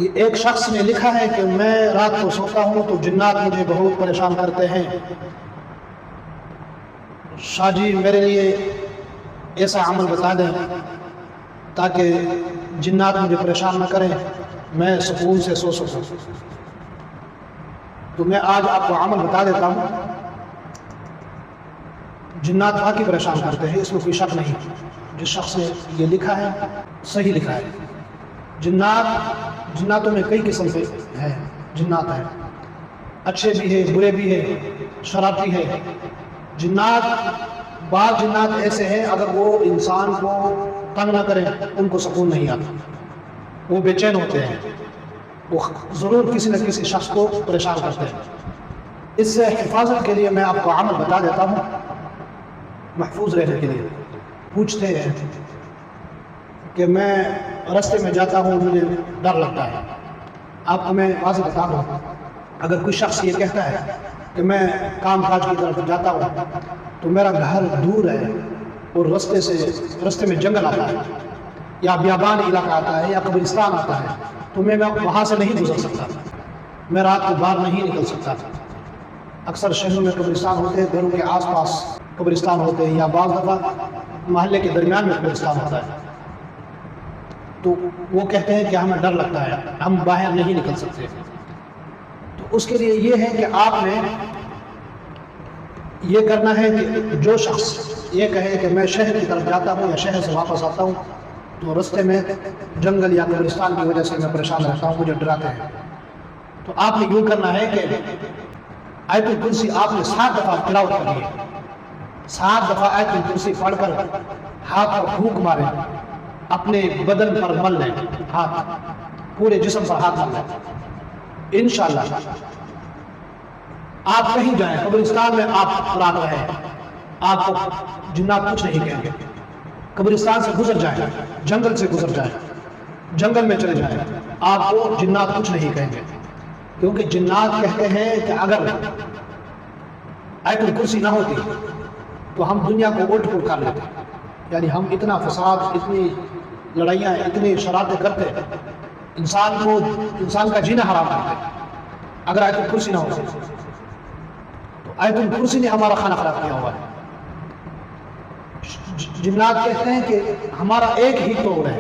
یہ ایک شخص نے لکھا ہے کہ میں رات کو سوتا ہوں تو جنات مجھے بہت پریشان کرتے ہیں۔ شاہ جی میرے لیے ایسا عمل بتا دیں تاکہ جنات مجھے پریشان نہ کریں، میں سکون سے سو سکوں۔ تو میں آج آپ کو عمل بتا دیتا ہوں۔ جنات واقعی پریشان کرتے ہیں، اس میں کوئی شک نہیں۔ جس شخص نے یہ لکھا ہے صحیح لکھا ہے۔ جناتوں میں کئی قسم کے ہیں، جنات ہیں، اچھے بھی ہیں، برے بھی ہیں، شرارتی ہیں۔ بعض جنات ایسے ہیں اگر وہ انسان کو تنگ نہ کریں ان کو سکون نہیں آتا، وہ بے چین ہوتے ہیں، وہ ضرور کسی نہ کسی شخص کو پریشان کرتے ہیں۔ اس سے حفاظت کے لیے میں آپ کو عمل بتا دیتا ہوں، محفوظ رہنے کے لیے۔ پوچھتے ہیں کہ میں راستے میں جاتا ہوں مجھے ڈر لگتا ہے، آپ کو میں واضح بتا دوں، اگر کوئی شخص یہ کہتا ہے کہ میں کام کاج کی طرف جاتا ہوں تو میرا گھر دور ہے اور راستے میں جنگل آتا ہے یا بیابان علاقہ آتا ہے یا قبرستان آتا ہے تو میں وہاں سے نہیں گزر سکتا، میں رات کو باہر نہیں نکل سکتا۔ اکثر شہروں میں قبرستان ہوتے ہیں، گھروں کے آس پاس قبرستان ہوتے ہیں، یا بعض دفعہ محلے کے درمیان میں قبرستان ہوتا ہے، تو وہ کہتے ہیں کہ ہمیں ڈر لگتا ہے، ہم باہر نہیں نکل سکتے۔ تو اس کے لیے یہ ہے کہ آپ نے یہ کرنا ہے کہ جو شخص یہ کہے کہ میں شہر کی طرف جاتا ہوں یا شہر سے واپس آتا ہوں تو راستے میں جنگل یا قبرستان کی وجہ سے میں پریشان رہتا ہوں، مجھے ڈراتے ہیں، تو آپ نے یوں کرنا ہے کہ آیت الکرسی آپ نے 7 دفعہ تلاوت کرنی ہے۔ 7 دفعہ آیت الکرسی پڑھ کر ہاتھ پر پھونک ماریں، اپنے بدن پر مل لیں، ہاتھ پورے جسم پر ہاتھ مل لیں۔ انشاءاللہ آپ کہیں جائیں، قبرستان میں آپ رات رہیں، آپ کو جنات کچھ نہیں کہیں گے۔ قبرستان سے گزر جائیں، جنگل سے گزر جائیں، جنگل میں چلے جائیں، آپ کو جنات کچھ نہیں کہیں گے، کیونکہ جنات کہتے ہیں کہ اگر آیت الکرسی نہ ہوتی تو ہم دنیا کو الٹ پلٹ کر لیتے، یعنی ہم اتنا فساد، اتنی لڑائیاں، اتنی شرارتیں کرتے، انسان کا جینا حرام کرتے اگر آیت الکرسی نہ ہوتی۔ تو آیت الکرسی نے ہمارا کھانا خراب کیا ہوا ہے۔ جنات کہتے ہیں کہ ہمارا ایک ہی توڑ ہے،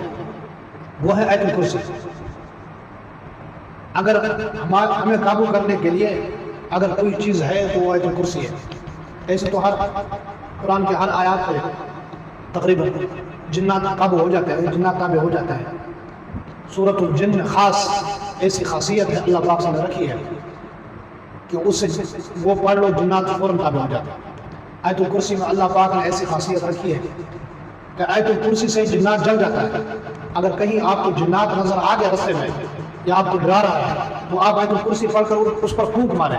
وہ ہے آیت الکرسی۔ اگر ہمیں قابو کرنے کے لیے اگر کوئی چیز ہے تو وہ آیت الکرسی ہے۔ ایسے تو قرآن کے ہر آیات پہ تقریباً جنات قابو ہو جاتے ہیں، جنات تابع ہو جاتے ہیں۔ سورۃ الجن میں خاص ایسی خاصیت ہے اللہ پاک نے رکھی ہے کہ اس سے وہ پڑھ لو جنات فوراً تابع ہو جاتے ہیں۔ آیت الکرسی میں اللہ پاک نے ایسی خاصیت رکھی ہے کہ آیت الکرسی سے جنات جل جاتا ہے۔ اگر کہیں آپ کو جنات نظر آ گیا راستے میں یا آپ کو ڈرا رہا ہے تو آپ آیت الکرسی پڑھ کر اس پر پھونک ماریں،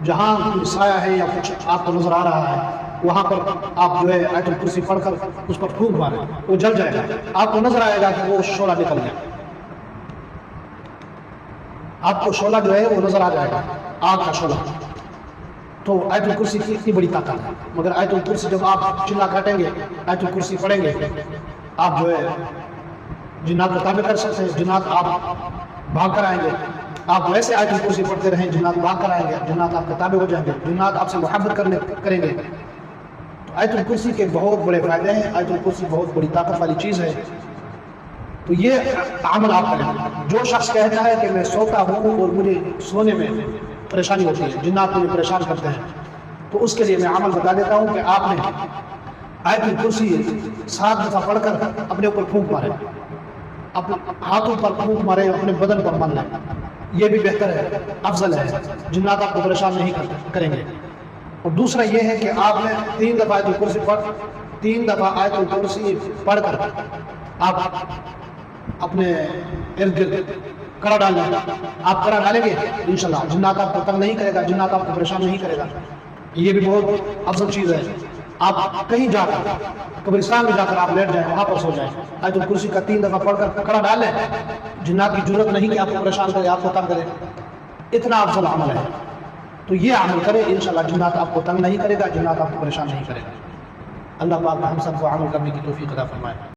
جہاں کوئی سایہ ہے یا کچھ آپ کو نظر آ رہا ہے وہاں پر آپ جو ہے آیت الکرسی پڑھ کر اس پر پھونک ماریں، وہ جل جائے گا، آپ کو نظر آئے گا کہ وہ شعلہ نکل گیا، آپ کو شعلہ جو ہے وہ نظر آ جائے گا، آگ کا شعلہ۔ تو آیت الکرسی کی اتنی بڑی طاقت ہے، مگر آیت الکرسی جب آپ چلا کاٹیں گے، آیت الکرسی پڑھیں گے، آپ جو ہے جنات کا تابع کر سکتے ہیں، جنات آپ بھاگ کر آئیں گے، آپ ویسے آیت الکرسی پڑھتے رہیں، جنات بھاگ کر آئیں گے، جنات آپ کے تابع ہو جائیں گے، جنات آپ سے محبت کریں گے۔ تو آیت الکرسی کے بہت بڑے فائدے ہیں، آیت الکرسی بہت بڑی طاقت والی چیز ہے۔ تو یہ عمل آپ کریں۔ جو شخص کہتا ہے کہ میں سوتا ہوں اور مجھے سونے میں پریشانی ہوتی ہے، جنات مجھے پریشان کرتے ہیں، تو اس کے لیے میں عمل بتا دیتا ہوں کہ آپ نے آیت الکرسی 7 دفعہ پڑھ کر اپنے اوپر پھونک مارے، اپنے ہاتھوں پر پھونک مارے، اپنے بدن پر مل لیں، یہ بھی بہتر ہے، افضل ہے، جنات آپ کو پریشان نہیں کریں گے۔ اور دوسرا یہ ہے کہ آپ نے 3 دفعہ آیت الکرسی پڑھ کر آپ اپنے ارد گرد کڑا ڈال لیں، آپ کڑا ڈالیں گے انشاءاللہ جنات آپ کو تنگ نہیں کرے گا، جنات آپ کو پریشان نہیں کرے گا، یہ بھی بہت افضل چیز ہے۔ آپ کہیں جا کر قبرستان میں جا کر آپ لیٹ جائیں، وہاں پر سو جائیں، آیت الکرسی کا 3 دفعہ پڑھ کر کڑا ڈال لیں، جنات کی ضرورت نہیں کہ آپ کو پریشان کرے، آپ کو تنگ کرے، اتنا افضل عمل ہے۔ تو یہ عمل کرے، انشاءاللہ جنات آپ کو تنگ نہیں کرے گا، جنات آپ کو پریشان نہیں کرے گا۔ اللہ پاک ہم سب کو عمل کرنے کی توفیق عطا فرمائے۔